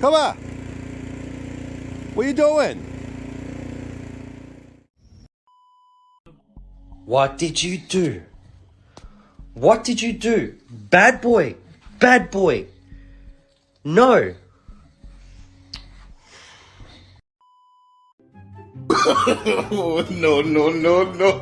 Come on. What are you doing? What did you do? What did you do? Bad boy. Bad boy. No. No, no, no, no.